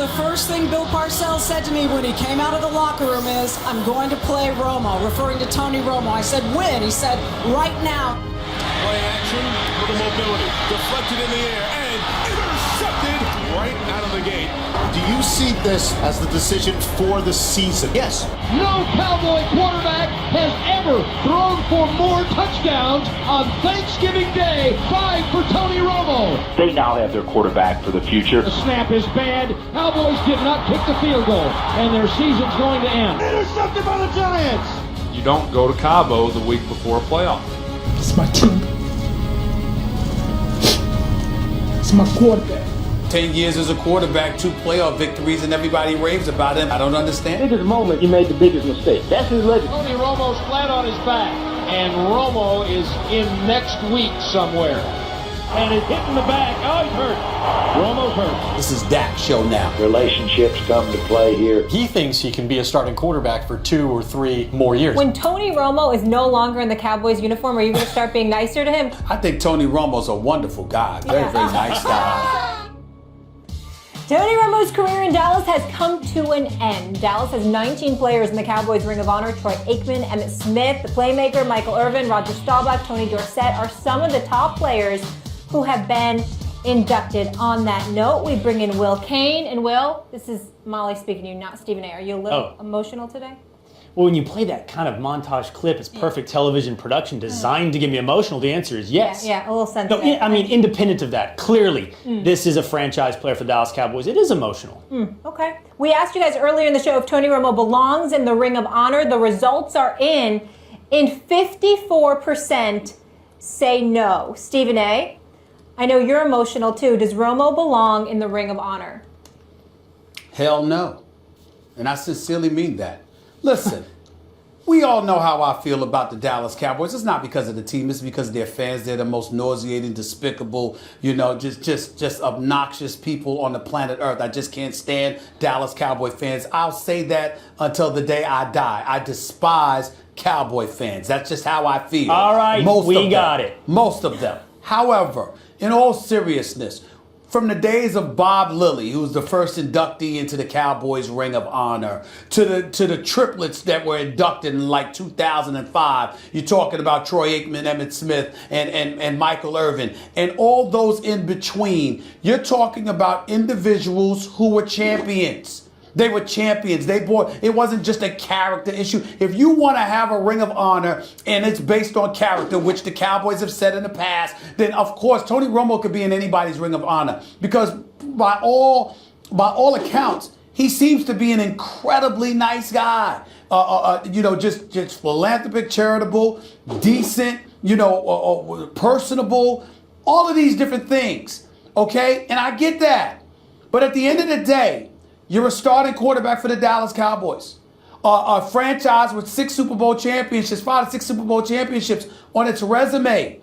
the first thing Bill Parcells said to me when he came out of the locker room is, I'm going to play Romo, referring to Tony Romo. I said, when? He said, right now. Play action with the mobility. Deflected in the air and intercepted right out of the gate. Do you see this as the decision for the season? Yes. No Cowboy quarterback has ever thrown for more touchdowns on Thanksgiving Day. 5 for Tony Romo. They now have their quarterback for the future. The snap is bad. Cowboys did not kick the field goal, and their season's going to end. Intercepted by the Giants. You don't go to Cabo the week before a playoff. It's my team. It's my quarterback. 10 years as a quarterback, 2 playoff victories, and everybody raves about him. I don't understand. Biggest moment, he made the biggest mistake. That's his legacy. Tony Romo's flat on his back, and Romo is in next week somewhere. And it's hitting the back. Oh, he's hurt. Romo's hurt. This is Dak's show now. Relationships come to play here. He thinks he can be a starting quarterback for 2 or 3 more years. When Tony Romo is no longer in the Cowboys uniform, are you going to start being nicer to him? I think Tony Romo's a wonderful guy. Very, very nice guy. Tony Romo's career in Dallas has come to an end. Dallas has 19 players in the Cowboys Ring of Honor. Troy Aikman, Emmitt Smith, the playmaker, Michael Irvin, Roger Staubach, Tony Dorsett are some of the top players who have been inducted. On that note, we bring in Will Cain. And Will, this is Molly speaking to you, not Stephen A. Are you a little emotional today? Well, when you play that kind of montage clip, it's perfect television production designed to get me emotional. The answer is yes. Yeah, a little sensitive. No, I mean, independent of that, clearly, this is a franchise player for the Dallas Cowboys. It is emotional. Okay. We asked you guys earlier in the show if Tony Romo belongs in the Ring of Honor. The results are in 54% say no. Stephen A., I know you're emotional too. Does Romo belong in the Ring of Honor? Hell no. And I sincerely mean that. Listen, we all know how I feel about the Dallas Cowboys. It's not because of the team. It's because of their fans. They're the most nauseating, despicable, just obnoxious people on the planet Earth. I just can't stand Dallas Cowboy fans. I'll say that until the day I die. I despise Cowboy fans. That's just how I feel. All right, we got it. Most of them. However, in all seriousness, from the days of Bob Lilly, who was the first inductee into the Cowboys Ring of Honor, to the triplets that were inducted in like 2005, you're talking about Troy Aikman, Emmitt Smith, and Michael Irvin, and all those in between. You're talking about individuals who were champions. They were champions. It wasn't just a character issue. If you want to have a Ring of Honor and it's based on character, which the Cowboys have said in the past, then of course Tony Romo could be in anybody's Ring of Honor, because by all accounts, he seems to be an incredibly nice guy. Just philanthropic, charitable, decent, personable, all of these different things. Okay, and I get that, but at the end of the day, you're a starting quarterback for the Dallas Cowboys, a franchise with 6 Super Bowl championships, 5 to 6 Super Bowl championships on its resume,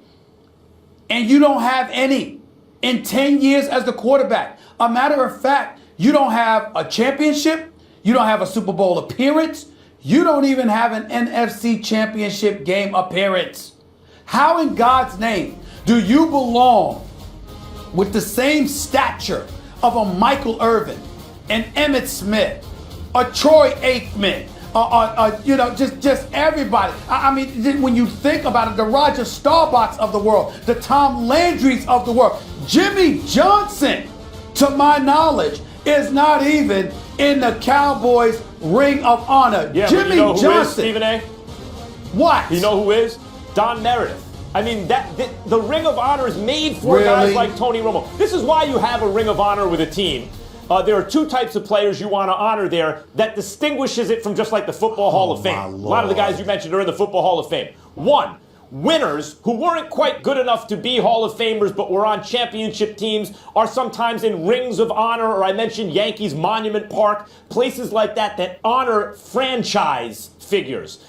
and you don't have any in 10 years as the quarterback. A matter of fact, you don't have a championship, you don't have a Super Bowl appearance, you don't even have an NFC Championship game appearance. How in God's name do you belong with the same stature of a Michael Irvin, and Emmitt Smith, a Troy Aikman, just everybody. I mean, when you think about it, the Roger Staubachs of the world, the Tom Landrys of the world, Jimmy Johnson, to my knowledge, is not even in the Cowboys Ring of Honor. Yeah, Jimmy but you know who Johnson. Is, Stephen A? What? You know who is? Don Meredith. I mean, the Ring of Honor is made for guys like Tony Romo. This is why you have a Ring of Honor with a team. There are 2 types of players you want to honor there that distinguishes it from just like the Football Hall of Fame. A lot of the guys you mentioned are in the Football Hall of Fame. 1, winners who weren't quite good enough to be Hall of Famers but were on championship teams are sometimes in Rings of Honor, or I mentioned Yankees Monument Park, places like that honor franchise figures.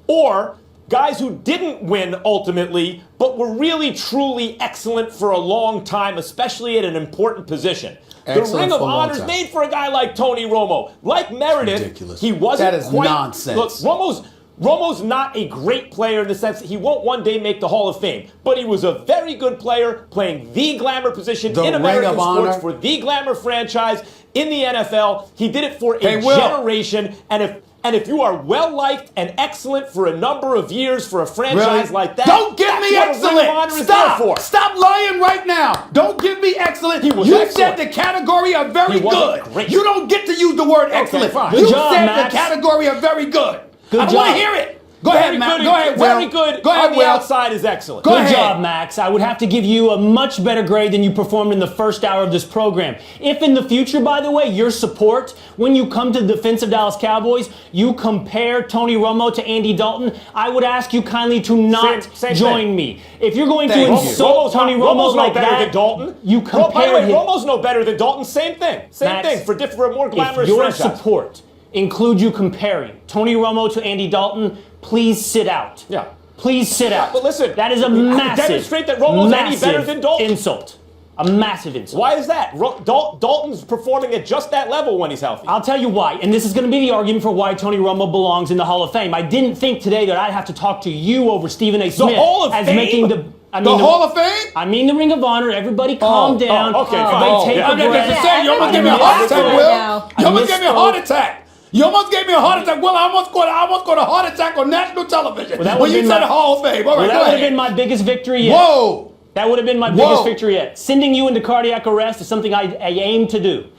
Or guys who didn't win ultimately but were really truly excellent for a long time, especially at an important position. The Ring of Honor is made for a guy like Tony Romo. Like Meredith, ridiculous. He wasn't That is quite, nonsense. Look, Romo's not a great player in the sense that he won't one day make the Hall of Fame, but he was a very good player playing the glamour position in American sports for the glamour franchise, in the NFL. He did it for a generation. And if you are well-liked and excellent for a number of years for a franchise like that, don't give me excellent. Stop lying right now. Don't give me excellent. You said the category of very good. Great. You don't get to use the word excellent. Fine. You said the category of very good. I don't want to hear it. Go ahead, Max. Go ahead, Will. Very good on the outside is excellent. Good job, Max. I would have to give you a much better grade than you performed in the first hour of this program. If in the future, by the way, your support, when you come to the defense of Dallas Cowboys, you compare Tony Romo to Andy Dalton, I would ask you kindly to not join me. If you're going to insult Tony Romo like better that, than Dalton. You compare by the way, him. Romo's no better than Dalton. Same thing. Same thing for a more glamorous if your franchise. support include you comparing Tony Romo to Andy Dalton, please sit out. Yeah. Please sit out. But listen, that is a massive, demonstrate that Romo's any better than Dalton. Insult. A massive insult. Why is that? Dalton's performing at just that level when he's healthy. I'll tell you why, and this is going to be the argument for why Tony Romo belongs in the Hall of Fame. I didn't think today that I'd have to talk to you over Stephen A. Smith the Hall of Fame? Making the Hall of Fame? I mean the Ring of Honor. Everybody calm down. Okay, Everybody take a breath. You almost gave me a heart attack, Will. You almost gave me a heart attack. You almost gave me a heart attack. Well, I almost got a heart attack on national television when you said Hall of Fame. All right, that would have been my biggest victory yet. Whoa. That would have been my biggest victory yet. Sending you into cardiac arrest is something I aim to do.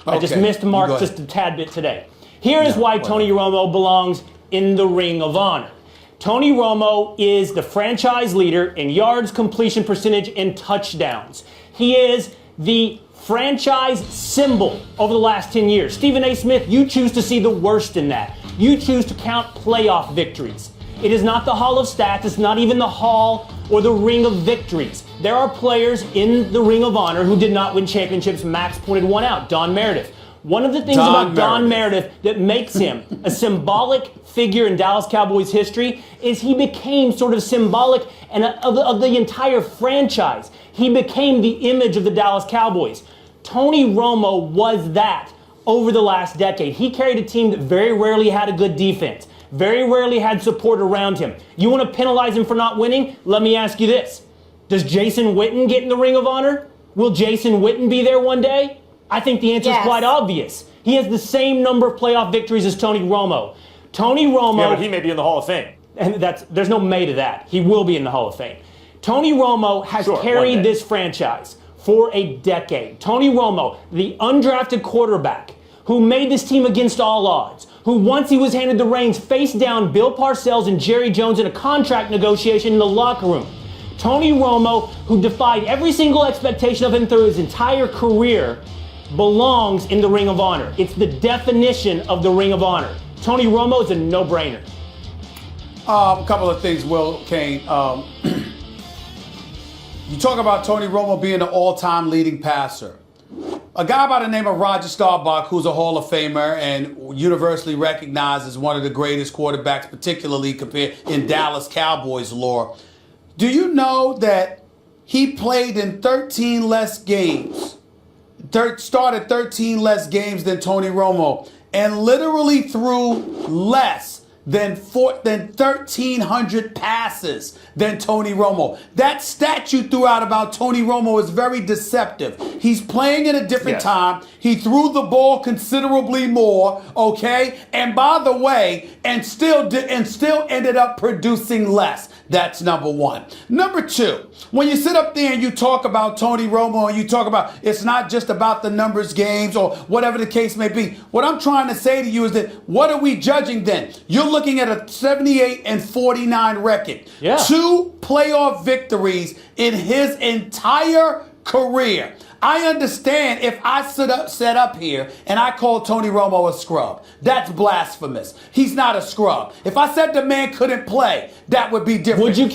I just missed the mark just a tad bit today. Here is why Tony Romo belongs in the Ring of Honor. Tony Romo is the franchise leader in yards, completion percentage, and touchdowns. He is the franchise symbol over the last 10 years. Stephen A. Smith, you choose to see the worst in that. You choose to count playoff victories. It is not the Hall of Stats. It's not even the Hall or the Ring of Victories. There are players in the Ring of Honor who did not win championships. Max pointed one out, Don Meredith. One of the things about Don Meredith that makes him a symbolic figure in Dallas Cowboys history is he became sort of symbolic of the entire franchise. He became the image of the Dallas Cowboys. Tony Romo was that over the last decade. He carried a team that very rarely had a good defense, very rarely had support around him. You want to penalize him for not winning? Let me ask you this. Does Jason Witten get in the Ring of Honor? Will Jason Witten be there one day? I think the answer is quite obvious. He has the same number of playoff victories as Tony Romo. Tony Romo... Yeah, but he may be in the Hall of Fame. And there's no may to that. He will be in the Hall of Fame. Tony Romo has carried this franchise for a decade. Tony Romo, the undrafted quarterback who made this team against all odds, who once he was handed the reins faced down Bill Parcells and Jerry Jones in a contract negotiation in the locker room. Tony Romo, who defied every single expectation of him through his entire career, belongs in the Ring of Honor. It's the definition of the Ring of Honor. Tony Romo is a no-brainer. A couple of things, Will, Cain. You talk about Tony Romo being an all-time leading passer. A guy by the name of Roger Staubach, who's a Hall of Famer and universally recognized as one of the greatest quarterbacks, particularly compared in Dallas Cowboys lore. Do you know that he played in 13 less games, started 13 less games than Tony Romo, and literally threw less than 1,300 passes than Tony Romo? That stat you threw out about Tony Romo is very deceptive. He's playing in a different time. He threw the ball considerably more, okay? And by the way, and still ended up producing less. That's number one. Number two, when you sit up there and you talk about Tony Romo and you talk about it's not just about the numbers games or whatever the case may be, what I'm trying to say to you is that what are we judging then? You're looking at a 78-49 record. Yeah. 2 playoff victories in his entire career. I understand if I set up here and I call Tony Romo a scrub. That's blasphemous. He's not a scrub. If I said the man couldn't play, that would be different. Would you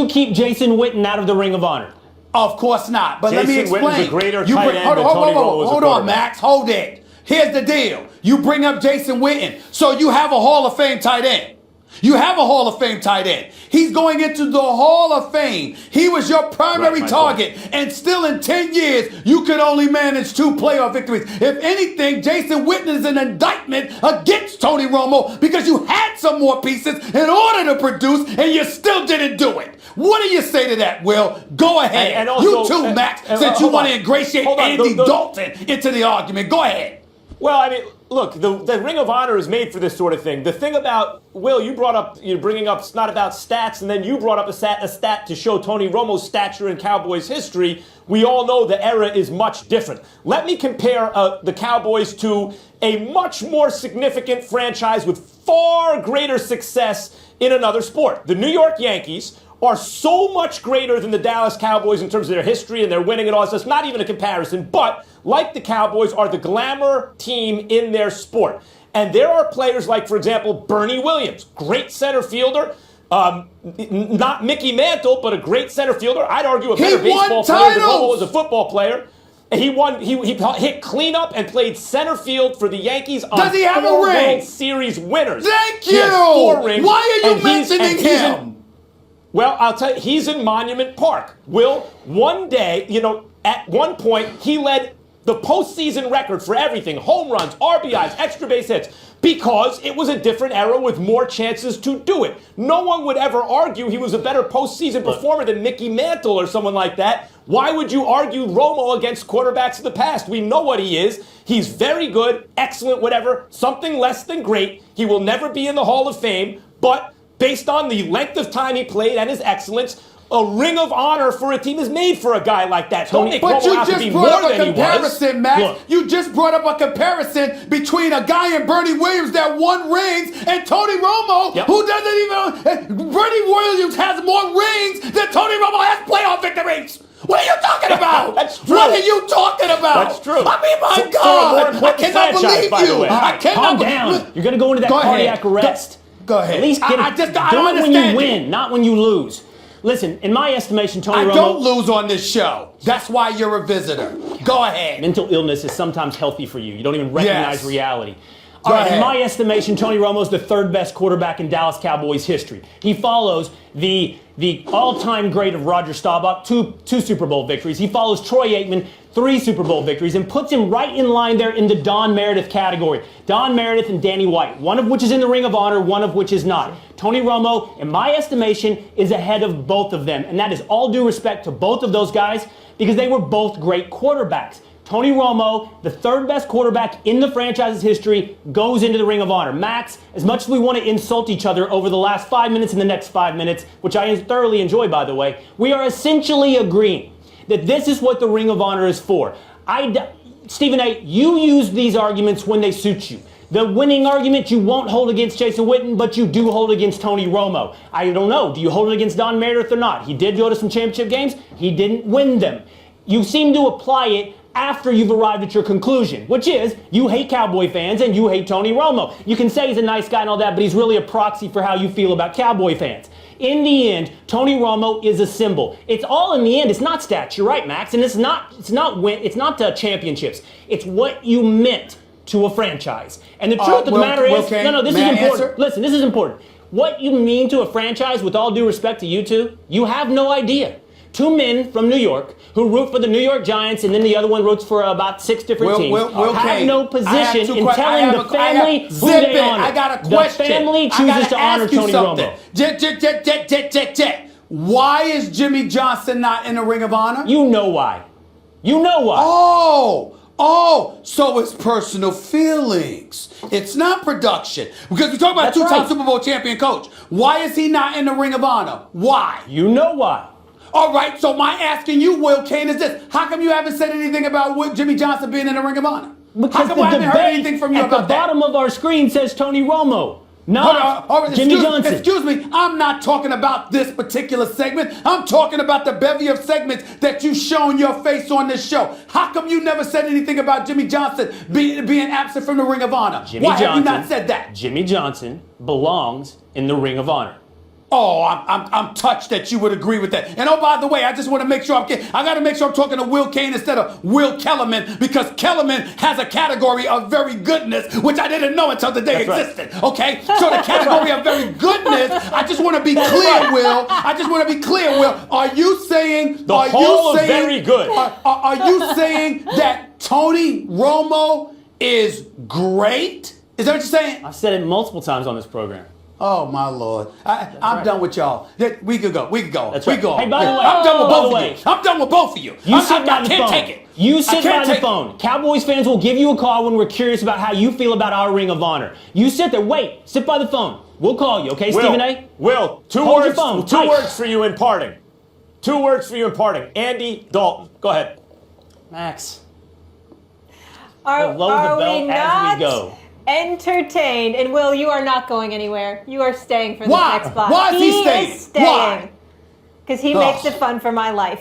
keep Jason Witten out of the Ring of Honor? Of course not. But let me explain. Jason Witten's a greater tight end than Tony Romo was a Hold on, Max. Hold it. Here's the deal. You bring up Jason Witten, so you have a Hall of Fame tight end. You have a Hall of Fame tight end. He's going into the Hall of Fame. He was your primary target. And still in 10 years, you could only manage 2 playoff victories. If anything, Jason Witten is an indictment against Tony Romo because you had some more pieces in order to produce and you still didn't do it. What do you say to that, Will? Go ahead. And also, you too, Max, since you want to ingratiate Andy Dalton into the argument. Go ahead. Well, I mean, look, the Ring of Honor is made for this sort of thing. The thing about, Will, you're bringing up, it's not about stats, and then you brought up a stat to show Tony Romo's stature in Cowboys history. We all know the era is much different. Let me compare the Cowboys to a much more significant franchise with far greater success in another sport. The New York Yankees are so much greater than the Dallas Cowboys in terms of their history and their winning and all this. It's not even a comparison, but like the Cowboys are the glamour team in their sport. And there are players like, for example, Bernie Williams, great center fielder. Not Mickey Mantle, but a great center fielder. I'd argue a better baseball player than Romo was a football player. He hit cleanup and played center field for the Yankees on Does he have a ring? World Series winners. Thank you. He has 4 rings. Why are you mentioning him? Well, I'll tell you, he's in Monument Park. Will, one day, at one point, he led the postseason record for everything, home runs, RBIs, extra base hits, because it was a different era with more chances to do it. No one would ever argue he was a better postseason performer than Mickey Mantle or someone like that. Why would you argue Romo against quarterbacks of the past? We know what he is. He's very good, excellent, whatever, something less than great. He will never be in the Hall of Fame, but based on the length of time he played and his excellence, a ring of honor for a team is made for a guy like that. Don't make Romo out to be more than he was. But you just brought up a comparison, Max. You just brought up a comparison between a guy in Bernie Williams that won rings and Tony Romo, who doesn't even. Bernie Williams has more rings than Tony Romo has playoff victories. What are you talking about? That's true. What are you talking about? That's true. I mean, my God. I cannot believe you. I cannot Calm down. You're going to go into that cardiac arrest. Go ahead. At least get I don't do it when you win, it. not when you lose. Listen, in my estimation, Tony Romo... I don't lose on this show. That's why you're a visitor. Go ahead. Mental illness is sometimes healthy for you. You don't even recognize reality. All right, ahead. in my estimation, Tony Romo is the 3rd best quarterback in Dallas Cowboys history. He follows the all-time great of Roger Staubach, two Super Bowl victories. He follows Troy Aikman, 3 Super Bowl victories, and puts him right in line there in the Don Meredith category. Don Meredith and Danny White, one of which is in the Ring of Honor, one of which is not. Tony Romo, in my estimation, is ahead of both of them, and that is all due respect to both of those guys because they were both great quarterbacks. Tony Romo, the 3rd best quarterback in the franchise's history, goes into the Ring of Honor. Max, as much as we want to insult each other over the last 5 minutes and the next 5 minutes, which I thoroughly enjoy, by the way, we are essentially agreeing that this is what the Ring of Honor is for. Stephen A., you use these arguments when they suit you. The winning argument you won't hold against Jason Witten, but you do hold against Tony Romo. I don't know. Do you hold it against Don Meredith or not? He did go to some championship games. He didn't win them. You seem to apply it after you've arrived at your conclusion, which is you hate Cowboy fans and you hate Tony Romo. You can say he's a nice guy and all that, but he's really a proxy for how you feel about Cowboy fans. In the end, Tony Romo is a symbol. It's all in the end. It's not stats. You're right, Max, and it's not championships. It's what you meant to a franchise. And the truth of the matter is, this is important. Answer? Listen, this is important. What you mean to a franchise, with all due respect to you two, you have no idea. 2 men from New York who root for the New York Giants, and then the other one roots for about 6 different teams. Have no position in telling the family who they honor. I got a question. The family chooses to honor Tony Romo. Why is Jimmy Johnson not in the Ring of Honor? You know why. You know why. So it's personal feelings. It's not production. Because we talk about a 2-time Super Bowl champion coach. Why is he not in the Ring of Honor? Why? You know why. All right, so my asking you, Will Cain, is this. How come you haven't said anything about Jimmy Johnson being in the Ring of Honor? Because how come I haven't heard anything from you about that? At the bottom of our screen says Tony Romo, not Jimmy Johnson. Excuse me, I'm not talking about this particular segment. I'm talking about the bevy of segments that you've shown your face on this show. How come you never said anything about Jimmy Johnson being absent from the Ring of Honor? Why have you not said that? Jimmy Johnson belongs in the Ring of Honor. Oh, I'm touched that you would agree with that. And oh, by the way, I just want to make sure I got to make sure I'm talking to Will Cain instead of Will Kellerman, because Kellerman has a category of very goodness, which I didn't know until the day existed. Right. Okay, so the category of very goodness. I just want to be clear, Will. I just want to be clear, Will. Are you saying the whole of very good? Are you saying that Tony Romo is great? Is that what you're saying? I've said it multiple times on this program. Oh my Lord! I'm done with y'all. We could go. That's right. Go. Hey, by the way, I'm done with both of you. I'm done with both of you. I can't take it. You sit by the phone. Cowboys fans will give you a call when we're curious about how you feel about our Ring of Honor. You sit there. Wait. Sit by the phone. We'll call you. Okay, Stephen A. Will, two words for you in parting. 2 words for you in parting. Andy Dalton. Go ahead. Max. Are we not as we go. entertained? And Will, you are not going anywhere. You are staying for the next spot. Why is he staying? Is staying. Because he makes it fun for my life.